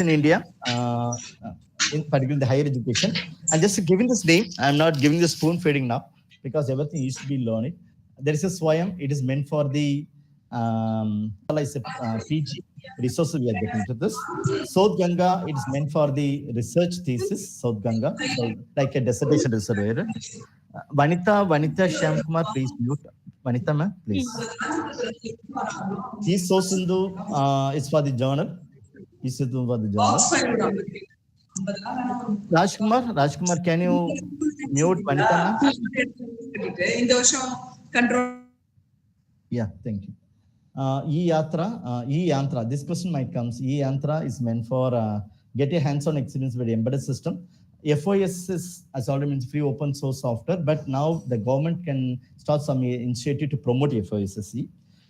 in India, in particular the higher education. And just giving this name, I'm not giving the spoon feeding now because everything used to be learned. There is a Swayam. It is meant for the like PG resources we are getting to this. South Ganga, it is meant for the research thesis. South Ganga, so like a dissertation reservoir. Vanita Shyam Kumar, please mute. Vanita, ma'am, please. East So Sindhu is for the journal. East Sindhu for the journal. Rajkumar, can you mute Vanita, ma'am? Yeah, thank you. E-Yantra. This question might come. E-Yantra is meant for get a hands-on experience with the embedded system. FOS is, as already mentioned, free open source software, but now the government can start some initiative to promote FOSSC.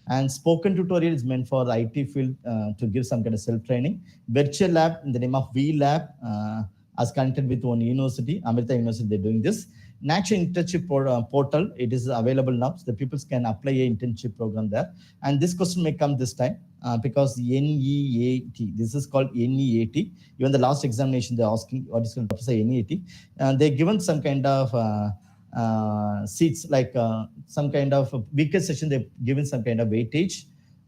And spoken tutorial is meant for the IT field to give some kind of self-training. Virtual lab in the name of VIII lab, as connected with one university, Amrita University, they're doing this. National Internship Portal, it is available now. So the people can apply an internship program there. And this question may come this time because NEAT, this is called NEAT. Even the last examination, they're asking what is going to say NEAT. They're given some kind of seats, like some kind of weaker session, they've given some kind of weightage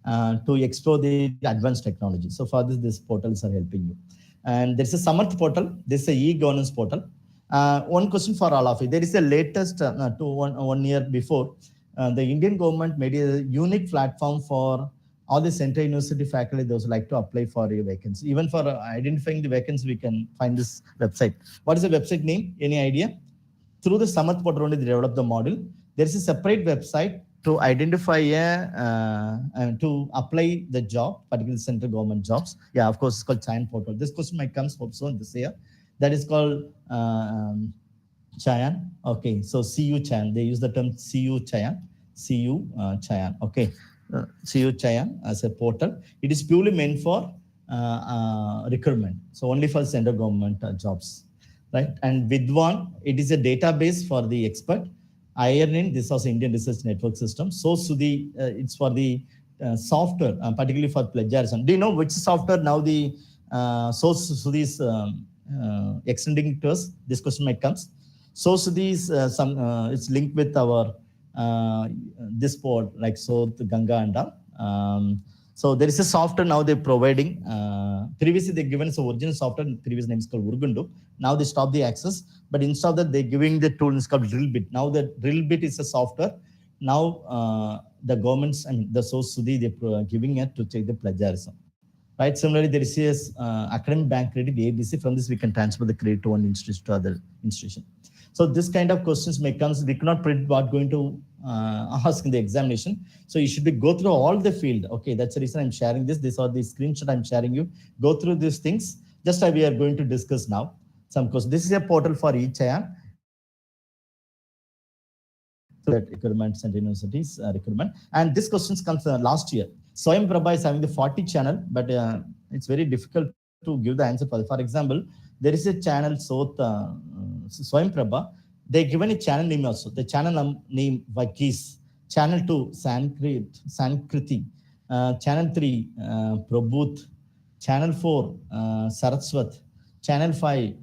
to explore the advanced technology. So for this, these portals are helping you. And there's a Samarth portal, there's a e-governance portal. One question for all of you. There is a latest, 1 year before, the Indian government made a unique platform for all the central university faculty, those who like to apply for a vacancy. Even for identifying the vacancy, we can find this website. What is the website name? Any idea? Through the Samarth portal only they develop the model. There is a separate website to identify and to apply the job, particularly central government jobs. Yeah, of course, it's called Chayan portal. This question might come also this year. That is called Chayan. Okay, so CU Chayan. They use the term CU Chayan. CU Chayan. Okay, CU Chayan as a portal. It is purely meant for recruitment. So only for central government jobs. Right, and VIII, it is a database for the expert. IRN, this was Indian Research Network System. So Sudhi, it's for the software, particularly for plagiarism. Do you know which software now the source Sudhi is extending to us? This question might come. So Sudhi is it's linked with our this port like South Ganga and all. So there is a software now they're providing. Previously they given us original software. Previous name is called Urgundu. Now they stop the access, but instead of that they're giving the tool. It's called Drillbit. Now the Drillbit is a software. Now the governments and the source Sudhi they're giving it to check the plagiarism. Right. Similarly, there is academic bank credit ABC. From this we can transfer the credit to one institution to other institution. So this kind of questions may come. We cannot predict what going to ask in the examination. So you should go through all the field. Okay, that's the reason I'm sharing this. These are the screenshot I'm sharing you. Go through these things. Just we are going to discuss now some questions. This is a portal for each IAM. So that recruitment and universities recruitment. And this questions comes last year. Swayam Prabha is having the 40 channel, but it's very difficult to give the answer for example, there is a channel South Swayam Prabha. They given a channel name also. The channel name Vakis. Channel 2 Sankriti. Channel 3 Prabhuth. Channel 4 Saraswat. Channel 5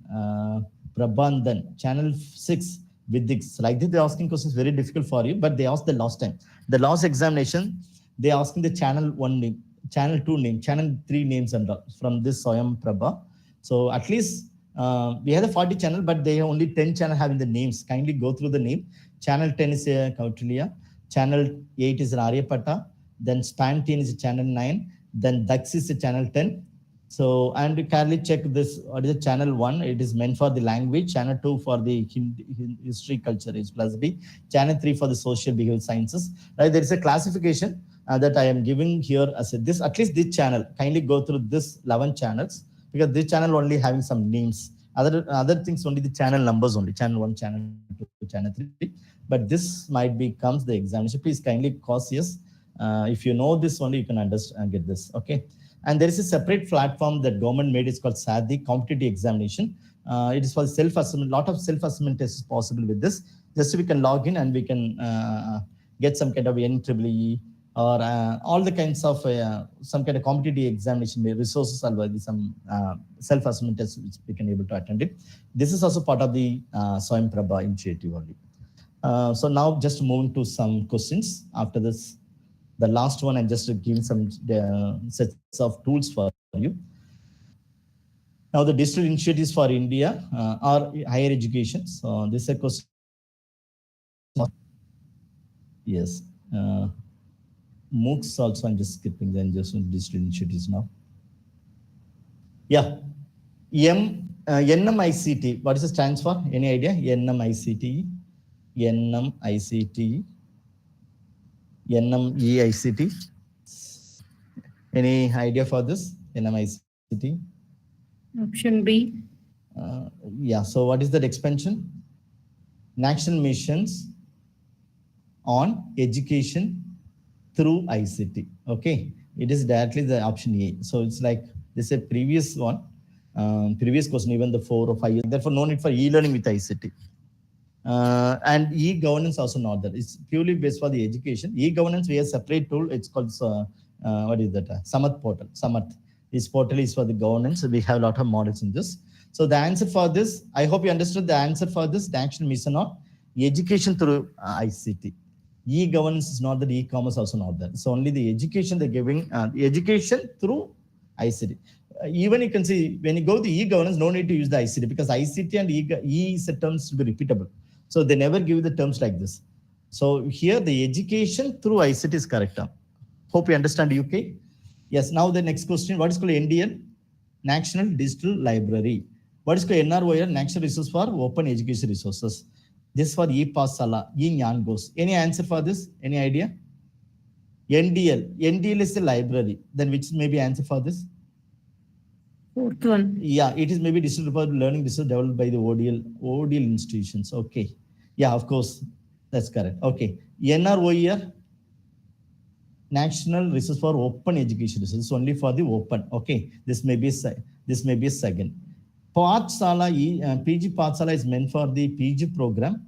Prabandhan. Channel 6 Vidix. Like this, they're asking questions very difficult for you, but they asked the last time. The last examination, they asking the channel 1 name, channel 2 name, channel 3 names and from this Swayam Prabha. So at least we have the 40 channel, but they have only 10 channel having the names. Kindly go through the name. Channel 10 is Kautilya. Channel 8 is Aryapata. Then Span 10 is channel 9. Then Dax is channel 10. So, and you kindly check this, what is the channel 1? It is meant for the language. Channel 2 for the history, culture, H plus B. Channel 3 for the social behavioral sciences. Right, there is a classification that I am giving here as this, at least this channel. Kindly go through this 11 channels. Because this channel only having some names. Other things only the channel numbers only. Channel 1, channel 2, channel 3. But this might becomes the examination. Please kindly cautious. If you know this only, you can understand get this. Okay. And there is a separate platform that government made. It's called SADI, competitive examination. It is for self-assessment. Lot of self-assessment tests is possible with this. Just so we can log in and we can get some kind of NEEE or all the kinds of some kind of competitive examination resources are by some self-assessment tests which we can able to attend it. This is also part of the Swayam Prabha initiative only. So now just moving to some questions. After this, the last one, I'm just giving some sets of tools for you. Now the digital initiatives for India are higher education. So this is a question. Yes. MOOCs also, I'm just skipping the digital initiatives now. Yeah. NMICT, what is the stands for? Any idea? NMICT, NMICT, NMEICT. Any idea for this? NMICT? Option B. Yeah, so what is that expansion? National missions on education through ICT. Okay, it is directly the option A. So it's like this is a previous one, previous question, even the 4 or 5 years. Therefore, no need for e-learning with ICT. And e-governance also not there. It's purely based for the education. E-governance, we have separate tool. It's called what is that? Samarth portal. Samarth. This portal is for the governance. We have a lot of models in this. So the answer for this, I hope you understood the answer for this. The action mission on education through ICT. E-governance is not that, e-commerce also not there. It's only the education they're giving, the education through ICT. Even you can see when you go to e-governance, no need to use the ICT because ICT and E terms to be repeatable. So they never give the terms like this. So here the education through ICT is correct. Hope you understand UK. Yes, now the next question, what is called NDL? National Digital Library. What is called NROL? National Resource for Open Education Resources. This for e-Pasala, e-Nyangos. Any answer for this? Any idea? NDL. NDL is the library. Then which may be answer for this? Fourth one. Yeah, it is maybe digital learning resource developed by the ODL institutions. Okay. Yeah, of course. That's correct. Okay. NROER, National Resource for Open Education Resources, only for the open. Okay. This may be a second. Pathsala, PG Pathsala is meant for the PG program.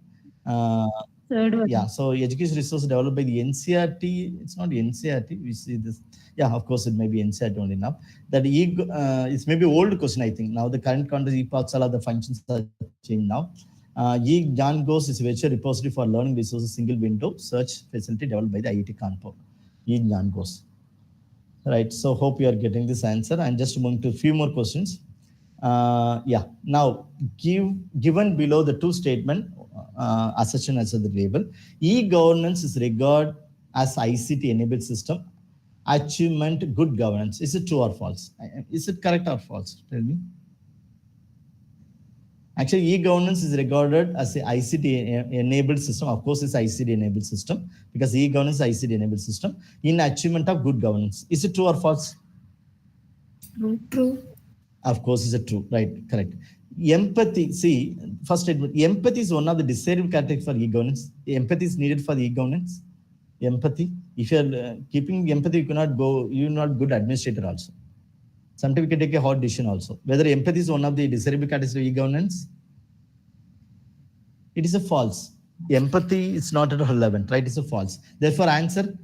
Third one. Yeah, so education resource developed by the NCRT. It's not NCRT. We see this. Yeah, of course, it may be NCRT only now. That it's maybe old question, I think. Now the current context, e-Pathsala, the functions are changed now. e-Jangos is a virtual repository for learning resources, single window search facility developed by the IIT Kanpur. e-Jangos. Right, so hope you are getting this answer. I'm just moving to a few more questions. Yeah, now given below the two statement, assertion as the label, e-governance is regarded as ICT enabled system, achievement good governance. Is it true or false? Is it correct or false? Tell me. Actually, e-governance is regarded as a ICT enabled system. Of course, it's ICT enabled system because e-governance is ICT enabled system in achievement of good governance. Is it true or false? True. Of course, is it true? Right, correct. Empathy, see, first statement, empathy is one of the desirable characteristics for e-governance. Empathy is needed for the e-governance. Empathy. If you are keeping empathy, you're not good administrator also. Sometimes you can take a hard decision also. Whether empathy is one of the desirable characteristics of e-governance, it is a false. Empathy is not at all relevant, right? It's a false. Therefore, answer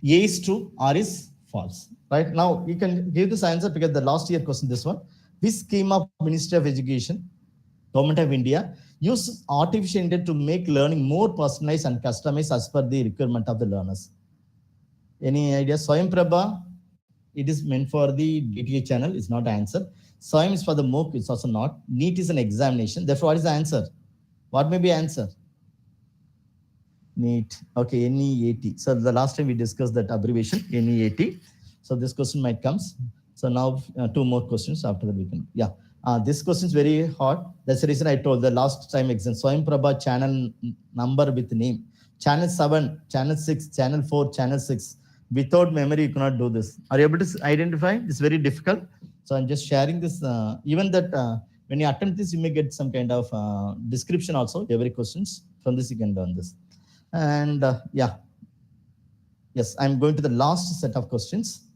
A is true, R is false. Right now, you can give this answer because the last year question, this one. Which scheme of Ministry of Education, Government of India, uses artificial intelligence to make learning more personalized and customized as per the requirement of the learners? Any idea? Swayam Prabha, it is meant for the DTA channel, it's not answer. Swayam is for the MOOC, it's also not. NEET is an examination. Therefore, what is the answer? What may be answer? NEET. Okay, NEAT. So the last time we discussed that abbreviation, NEAT. So this question might comes. So now two more questions after that we can. Yeah. This question is very hard. That's the reason I told the last time exam. Swayam Prabha channel number with name. Channel 7, channel 6, channel 4, channel 6. Without memory, you cannot do this. Are you able to identify? It's very difficult. So I'm just sharing this. Even that when you attempt this, you may get some kind of description also. Every questions. From this, you can learn this. And yeah. Yes, I'm going to the last set of questions.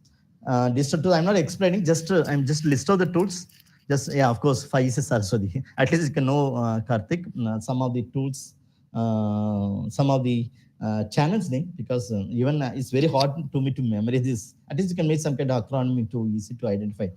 Digital tool, I'm not explaining, I'm just list of the tools. Just, yeah, of course, 5 is Saraswati. At least you can know, Karthik, some of the tools, some of the channel's name, because even it's very hard to me to memorize this. At least you can make some kind of acronym to easy to identify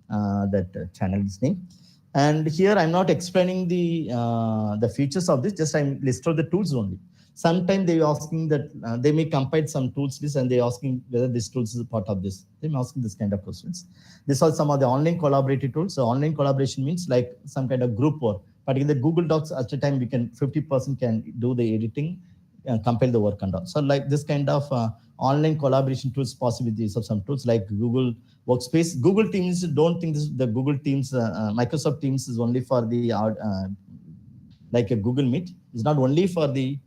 that channel's name. And here I'm not explaining the features of this, just I'm listed the tools only. Sometimes they are asking that they may compile some tools this, and they are asking whether this tools is a part of this. They may asking this kind of questions. These are some of the online collaborative tools. So online collaboration means like some kind of group work. But in the Google Docs, at a time we can 50% can do the editing, compile the work and all. So like this kind of online collaboration tools, possibilities of some tools like Google Workspace. Google Teams, don't think this, the Google Teams, Microsoft Teams is only for the like a Google Meet. It's not only for the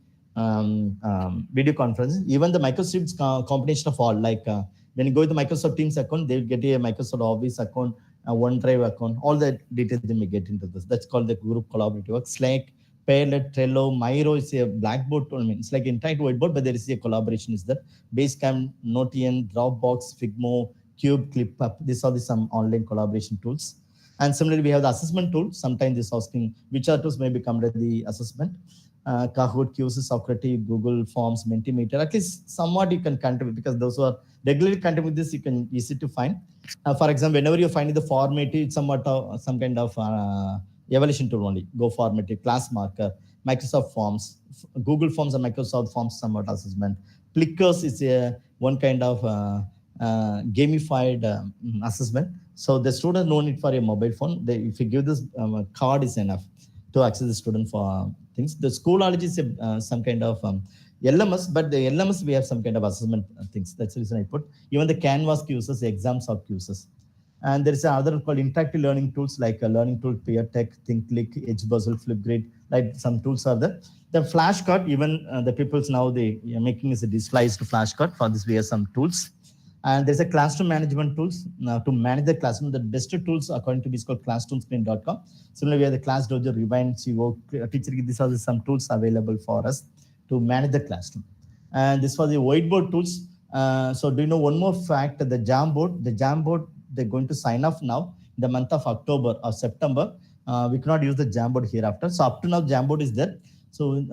video conferences. Even the Microsoft combination of all, like when you go to the Microsoft Teams account, they'll get a Microsoft Office account, a OneDrive account, all the details they may get into this. That's called the group collaborative work. Slack, Parrot, Trello, Miro is a blackboard tool. I mean, it's like interactive whiteboard, but there is a collaboration is there. Basecamp, Notion, Dropbox, Figmo, Cube, ClipUp. These are the some online collaboration tools. And similarly, we have the assessment tool. Sometimes this asking which are tools may become the assessment. Kahoot, QC, Socrates, Google Forms, Mentimeter. At least somewhat you can contribute, because those who are regularly contributing this, you can easy to find. For example, whenever you're finding the formatting, it's somewhat some kind of evaluation tool only. Go formatting, class marker, Microsoft Forms, Google Forms and Microsoft Forms somewhat assessment. Plickers is a one kind of gamified assessment. So the student no need for a mobile phone. If you give this card is enough to access the student for things. The Schoology is some kind of LMS, but the LMS we have some kind of assessment things. That's the reason I put. Even the Canvas quizzes, exams are quizzes. And there is another called interactive learning tools like a learning tool, PeerTech, ThinkClick, Edgepuzzle, Flipgrid. Like some tools are there. The flashcard, even the people's now they are making is a digitalized flashcard. For this we have some tools. And there's a classroom management tools. Now to manage the classroom, the best tools according to me is called classroomscreen.com. Similarly, we have the Class Dojo, Rewind, CO, Teacher. These are some tools available for us to manage the classroom. And this was the whiteboard tools. So do you know one more fact? The Jamboard, they're going to sign off now in the month of October or September. We cannot use the Jamboard hereafter. So up to now, Jamboard is there. So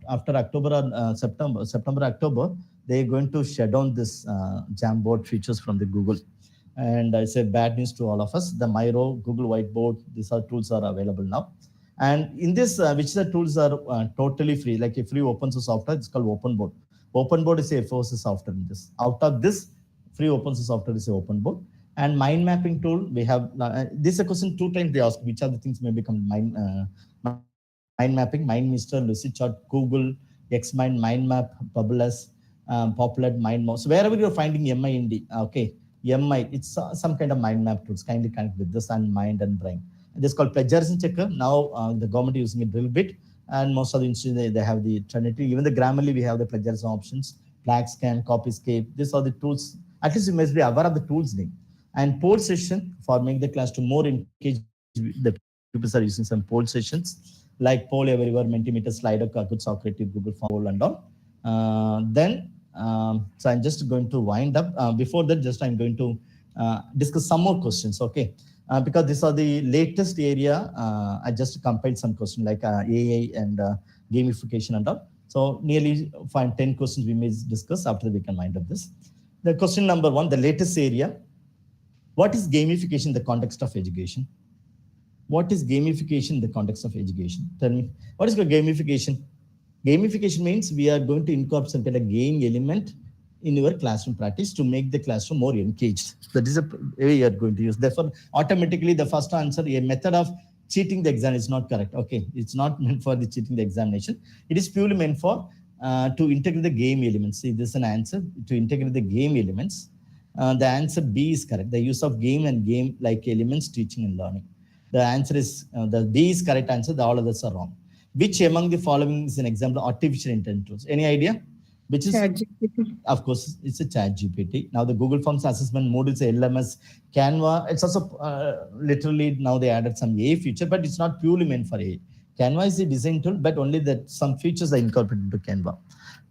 after October or September, October, they're going to shut down this Jamboard features from the Google. And I say bad news to all of us. The Miro, Google Whiteboard, these are tools are available now. And in this, which the tools are totally free, like a free open source software, it's called OpenBoard. OpenBoard is a FOSS software in this. Out of this, free open source software is a OpenBoard. And mind mapping tool, we have, this is a question 2 times they ask, which are the things may become mind mapping, MindMeister, Lucidchart, Google, XMind, MindMap, Bubbles, Populate, MindMouse. So wherever you're finding MIND, okay, MI, it's some kind of mind map tools, kindly connect with this and mind and brain. This is called plagiarism checker. Now the government is using it a little bit, and most of the institutions, they have the Trinity. Even the Grammarly, we have the plagiarism options, Flag Scan, Copyscape. These are the tools. At least you must be aware of the tools name. And poll session for making the class to more engaged. The people are using some poll sessions like Poll Everywhere, Mentimeter, Slido, Kahoot, Socrates, Google Form, poll and all. So I'm just going to wind up. Before that, just I'm going to discuss some more questions, okay? Because these are the latest area. I just compiled some questions like AI and gamification and all. So nearly 10 questions we may discuss. After that, we can wind up this. The question number 1, the latest area. What is gamification in the context of education? What is gamification in the context of education? Tell me, what is gamification? Gamification means we are going to incorporate some kind of game element in your classroom practice to make the classroom more engaged. That is a way you are going to use. Therefore, automatically the first answer, a method of cheating the exam is not correct. Okay, it's not meant for the cheating the examination. It is purely meant for to integrate the game elements. See, this is an answer to integrate the game elements. The answer B is correct. The use of game and game-like elements, teaching and learning. The answer is, the B is correct answer. The all others are wrong. Which among the following is an example of artificial intelligence tools? Any idea? Which is, ChatGPT. of course, it's a ChatGPT. Now the Google Forms assessment, Moodle is a LMS, Canva. It's also literally now they added some AI feature, but it's not purely meant for AI. Canva is a design tool, but only that some features are incorporated into Canva.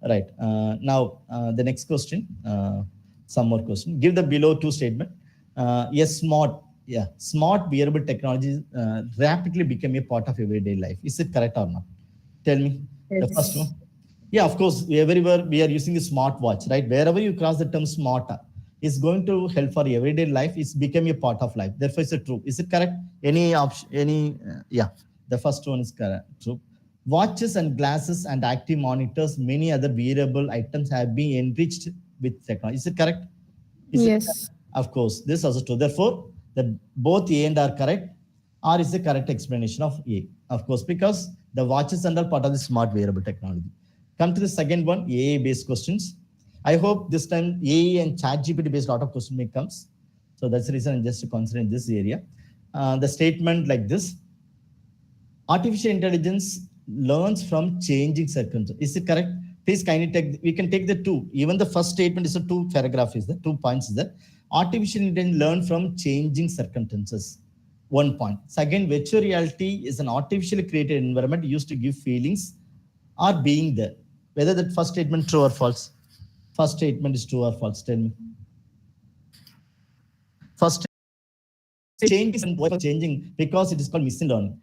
Right. Now the next question. Some more question. Give the below 2 statement. Yes, smart wearable technologies rapidly become a part of everyday life. Is it correct or not? Tell me. The first Yes. one. Yeah, of course, everywhere we are using the smartwatch, right? Wherever you cross the term smart, is going to help for everyday life. It's become a part of life. Therefore, it's a true. Is it correct? Any option? Any? Yeah, the first one is correct. True. Watches and glasses and active monitors, many other wearable items have been enriched with technology. Is it correct? Is it correct? Yes. Of course, this is also true. Therefore, the both A and are correct, or is the correct explanation of A. Of course, because the watches are part of the smart wearable technology. Come to the second one, AI based questions. I hope this time AI and ChatGPT based lot of question may comes. So that's the reason I'm just considering this area. The statement like this: artificial intelligence learns from changing circumstances. Is it correct? Please kindly take, we can take the two. Even the first statement is a two paragraph, is there? 2 points is there. Artificial intelligence learn from changing circumstances. 1 point. Second, virtual reality is an artificially created environment used to give feelings or being there. Whether that first statement true or false? First statement is true or false? Tell me. First changing and why changing, because it is called machine learning.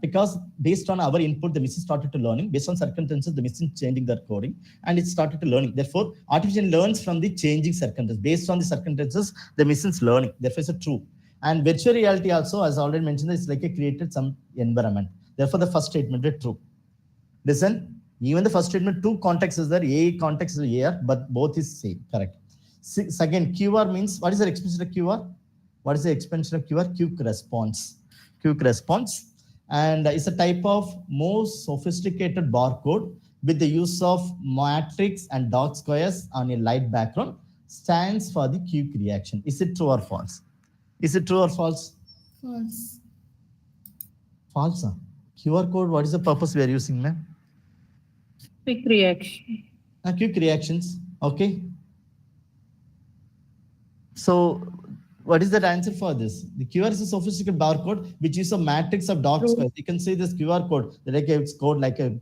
Because based on our input, the machine started to learning. Based on circumstances, the machine changing their coding and it started to learning. Therefore, artificial learns from the changing circumstances. Based on the circumstances, the machine's learning. Therefore, it's a true. And virtual reality also, as I already mentioned, is like a created some environment. Therefore, the first statement is true. Listen, even the first statement, two contexts is there. A context is here, but both is same. Correct. Second, QR means, what is the expression of QR? What is the expansion of QR? Quick response. Quick response. And it's a type of more sophisticated barcode with the use of matrix and dark squares on a light background, stands for the quick reaction. Is it true or false? Is it true or false? False. False. Huh? QR code, what is the purpose we are using, ma'am? Quick reaction. Quick reactions. Okay. So what is that answer for this? The QR is a sophisticated barcode which is a matrix of dark squares. You can see this QR code, like it's code like a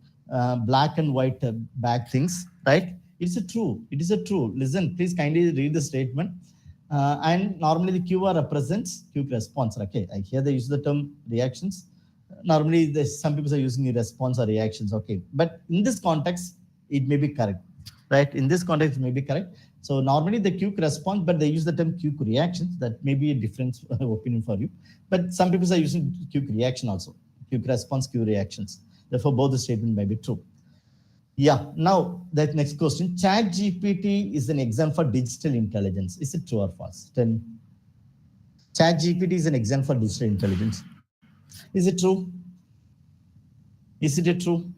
black and white back things, right? It's a true. It is a true. Listen, please kindly read the statement. And normally the QR represents quick response. Okay, I hear they use the term reactions. Normally, some people are using response or reactions. Okay, but in this context, it may be correct, right? In this context, it may be correct. So normally the quick response, but they use the term quick reactions. That may be a different opinion for you. But some people are using quick reaction also. Quick response, quick reactions. Therefore, both the statement may be true. Yeah. Now, that next question. ChatGPT is an example for digital intelligence. Is it true or false? Tell me. ChatGPT is an example for digital intelligence. Is it true? Is it true?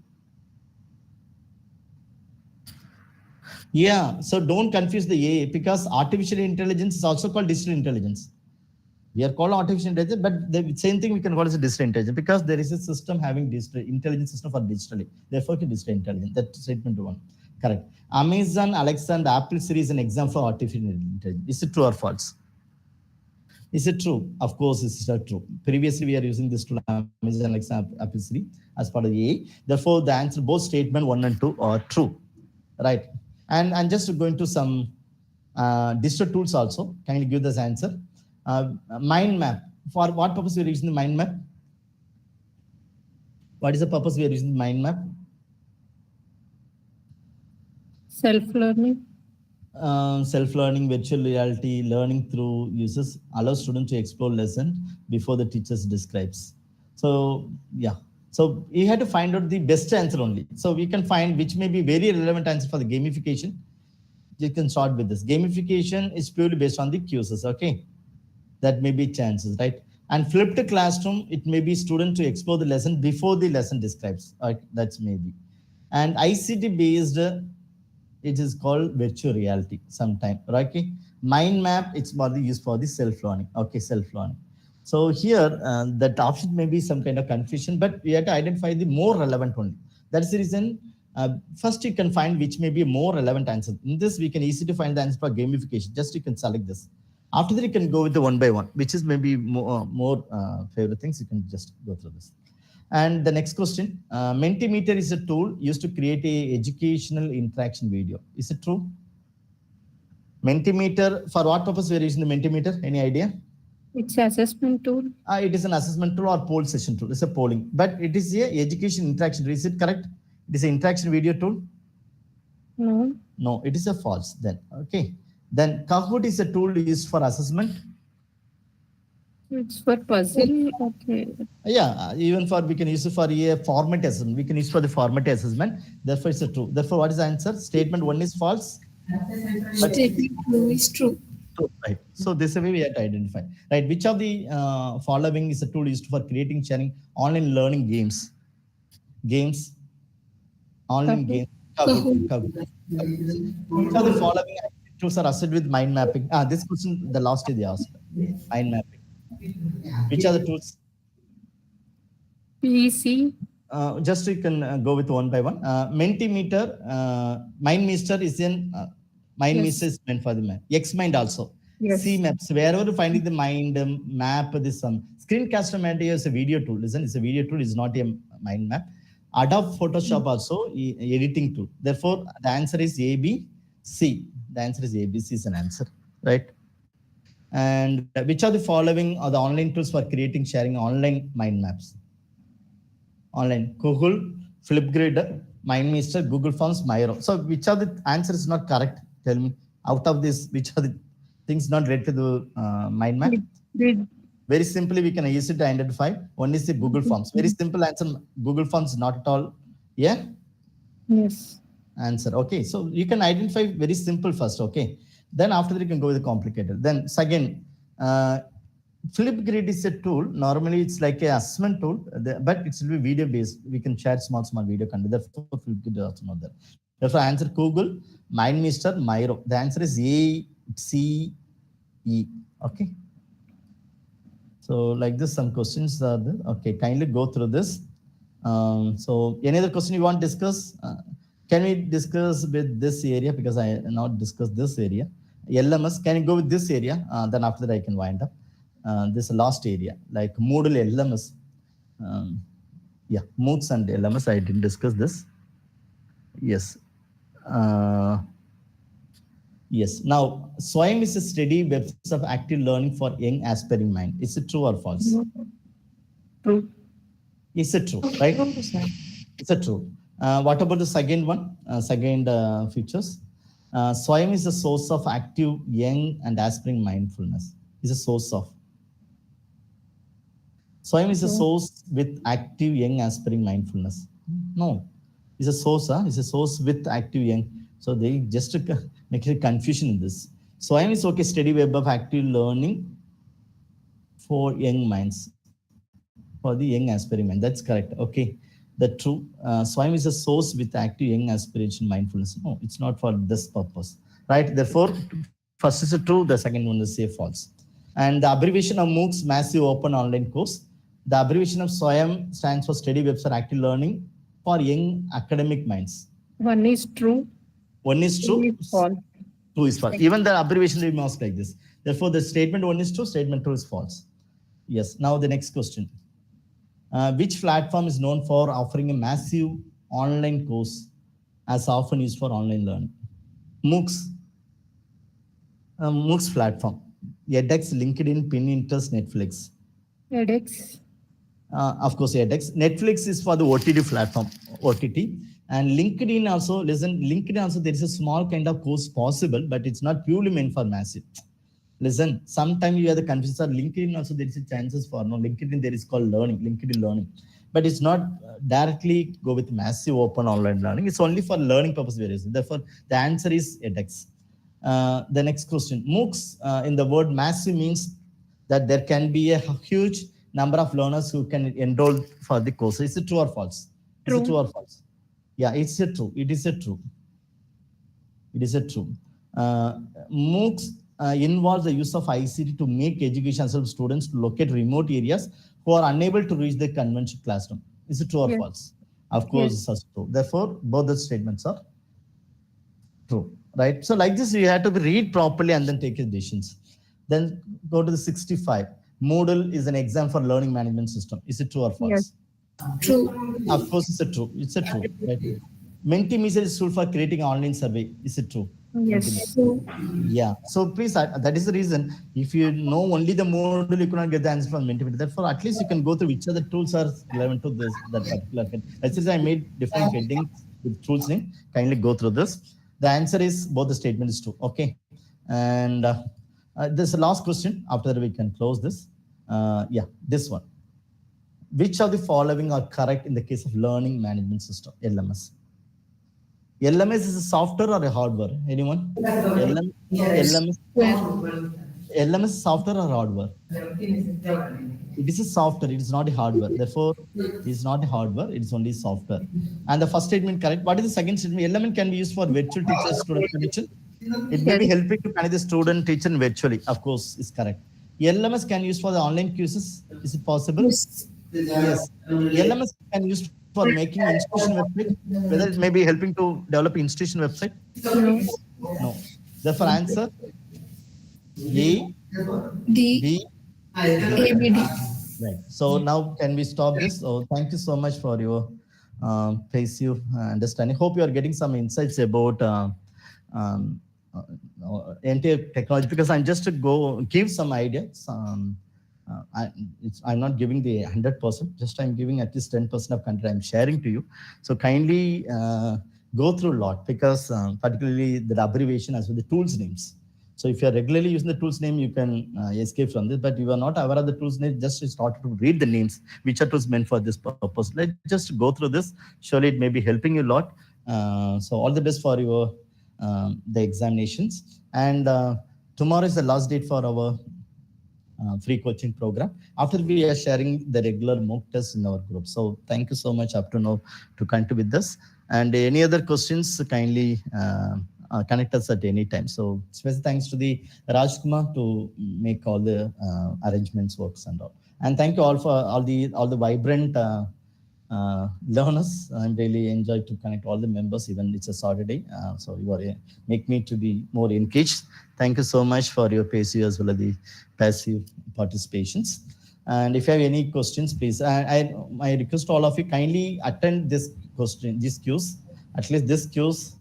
Yeah, so don't confuse the AI, because artificial intelligence is also called digital intelligence. We are called artificial intelligence, but the same thing we can call as a digital intelligence, because there is a system having digital intelligence system for digitally. Therefore, digital intelligence. That statement one. Correct. Amazon, Alexa, and Apple Siri is an example of artificial intelligence. Is it true or false? Is it true? Of course, it's true. Previously, we are using this tool, Amazon, Alexa, Apple Siri, as part of the AI. Therefore, the answer, both statement 1 and 2 are true. Right. And just going to some digital tools also. Can you give this answer? Mind map. For what purpose we are using the mind map? What is the purpose we are using the mind map? Self-learning. Self-learning, virtual reality, learning through uses, allow students to explore lesson before the teachers describes. So yeah. So you had to find out the best answer only. So we can find which may be very relevant answer for the gamification. You can start with this. Gamification is purely based on the quizzes. Okay. That may be chances, right? And flipped classroom, it may be student to explore the lesson before the lesson describes. That's maybe. And ICT based, it is called virtual reality sometime. Okay. Mind map, it's mostly used for the self-learning. Okay, self-learning. So here, that option may be some kind of confusion, but we have to identify the more relevant one. That's the reason. First, you can find which may be a more relevant answer. In this, we can easily find the answer for gamification. Just you can select this. After that, you can go with the one by one, which is maybe more favorite things. You can just go through this. And the next question, Mentimeter is a tool used to create a educational interaction video. Is it true? Mentimeter, for what purpose we are using the Mentimeter? Any idea? It's assessment tool. It is an assessment tool or poll session tool. It's a polling, but it is a education interaction. Is it correct? It is an interaction video tool. No. No, it is a false then. Okay. Then Kahoot is a tool used for assessment. It's for puzzle. Okay. Yeah, even for we can use it for a format assessment. We can use for the format assessment. Therefore, it's a true. Therefore, what is the answer? Statement 1 is false. But Statement 2 is true. true, right. So this way we have to identify. Right. Which of the following is a tool used for creating, sharing online learning games? Games, online Kahoot. games. Kahoot. Kahoot. Which of the following tools are associated with mind mapping? This question, the last day they asked. Mind mapping. Which are the tools? PC. Just you can go with one by one. Mentimeter, MindMeister is in MindMeister is meant for the mind. Xmind also. Yes. C maps, wherever you finding the mind map, this screencaster media is a video tool. Listen, it's a video tool, it's not a mind map. Adobe Photoshop also editing tool. Therefore, the answer is A, B, C. The answer is A, B, C is an answer, right? And which are the following are the online tools for creating, sharing online mind maps? Online, Google, Flipgrid, MindMeister, Google Forms, Miro. So which of the answer is not correct? Tell me. Out of this, which are the things not related to the mind map? Very simply, we can use it to identify. One is the Google Forms. Very simple answer. Google Forms not at all. Yeah. Yes. Answer. Okay. So you can identify very simple first. Okay. Then after that, you can go with the complicated. Then second, Flipgrid is a tool. Normally, it's like a assessment tool, but it will be video based. We can share small video content. Therefore, Flipgrid is also not there. Therefore, answer Google, MindMeister, Miro. The answer is A, C, E. Okay. So like this, some questions are there. Okay, kindly go through this. So any other question you want to discuss? Can we discuss with this area because I not discuss this area? LMS, can you go with this area? Then after that I can wind up. This last area, like Moodle LMS. Yeah, MOOCs and LMS, I didn't discuss this. Yes. Yes. Now, SWAYAM is a steady website of active learning for young aspiring mind. Is it true or false? True. Is it true, right? Is it true? What about the second one? Second features. SWAYAM is a source of active young and aspiring mindfulness. Is a source of. SWAYAM is a source with active young aspiring mindfulness. No, it's a source. It's a source with active young. So they just make a confusion in this. SWAYAM is okay, steady web of active learning for young minds, for the young aspiring mind. That's correct. Okay, that's true. SWAYAM is a source with active young aspiration mindfulness. No, it's not for this purpose, right? Therefore, first is true. The second one is say false. And the abbreviation of MOOCs, massive open online course. The abbreviation of SWAYAM stands for steady webs for active learning for young academic minds. One is true. One is true. Two is false. Two is false. Even the abbreviation we must like this. Therefore, the statement 1 is true, statement 2 is false. Yes. Now the next question. Which platform is known for offering a massive online course as often used for online learning? MOOCs. MOOCs platform. edX, LinkedIn, Pinterest, Netflix. edX. Of course, edX. Netflix is for the OTT platform, OTT. And LinkedIn also, listen, LinkedIn also, there is a small kind of course possible, but it's not purely meant for massive. Listen, sometimes you have the confusion. LinkedIn also, there is a chances for, no, LinkedIn, there is called learning, LinkedIn learning. But it's not directly go with massive open online learning. It's only for learning purpose. Therefore, the answer is edX. The next question. MOOCs in the word massive means that there can be a huge number of learners who can enroll for the course. Is it true or false? True. Is it true or false? Yeah, it's a true. It is a true. It is a true. MOOCs involves the use of ICT to make education of students to locate remote areas who are unable to reach the conventional classroom. Is it true or false? Of course, it's true. Therefore, both the statements are true, right? So like this, you have to read properly and then take your decisions. Then go to the 65. Moodle is an exam for learning management system. Is it true or false? Yes. True. Of course, it's a true. It's a true. Right? Mentimeter is tool for creating online survey. Is it true? Yes. Yeah. So please, that is the reason. If you know only the Moodle, you cannot get the answer from Mentimeter. Therefore, at least you can go through which other tools are relevant to this that particular head. That's why I made different headings with tools name. Kindly go through this. The answer is both the statement is true. Okay. And this is the last question. After that, we can close this. Yeah, this one. Which of the following are correct in the case of learning management system, LMS? LMS is a software or a hardware? Anyone? LMS, LMS software or hardware? It is a software, it is not a hardware. Therefore, it is not a hardware, it is only software. And the first statement correct. What is the second statement? LMS can be used for virtual teacher student connection. It may be Yes. helping to manage the student teacher virtually. Of course, is correct. LMS can use for the online quizzes. Is it possible? Yes. Yes. LMS can use for making institution website. Whether it may be helping to develop institution website. No. No. Therefore, answer A, D. B, ABD. right. So now can we stop this? So thank you so much for your passive understanding. Hope you are getting some insights about um, entire technology, because I'm just to go give some ideas. I'm not giving the 100%, just I'm giving at least 10% of content I'm sharing to you. So kindly go through a lot, because particularly the abbreviation as well the tools names. So if you're regularly using the tools name, you can escape from this. But you are not aware of the tools name, just start to read the names, which are tools meant for this purpose. Let's just go through this. Surely it may be helping you a lot. So all the best for your the examinations. And tomorrow is the last date for our free coaching program. After we are sharing the regular mock tests in our group. So thank you so much up to now to continue with this. And any other questions, kindly connect us at any time. So special thanks to the Rajkumar to make all the arrangements, works and all. And thank you all for all the vibrant learners. I'm really enjoyed to connect all the members, even it's a Saturday. So you are make me to be more engaged. Thank you so much for your passive as well as the passive participations. And if you have any questions, please, I request all of you kindly attend this quiz, at least this quiz,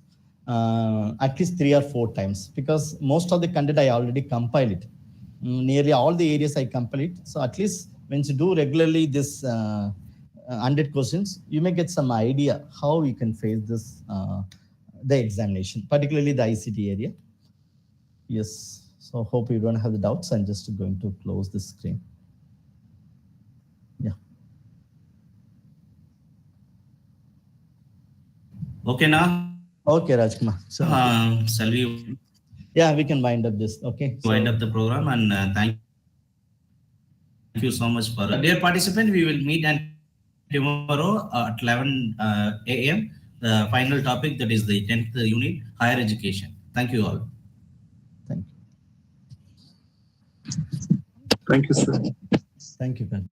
at least 3 or 4 times, because most of the content I already compile it. Nearly all the areas I compile it. So at least when you do regularly this 100 questions, you may get some idea how you can face this the examination, particularly the ICT area. Yes. So hope you don't have the doubts. I'm just going to close the screen. Yeah. Okay, now. Okay, Rajkumar. So, Shall we yeah, we can wind up this. Okay. wind up the program, and thank you so much for dear participant. We will meet and tomorrow at 11 a.m. The final topic, that is the 10th unit, higher education. Thank you all. Thank you. Thank you, sir. Thank you, Ben.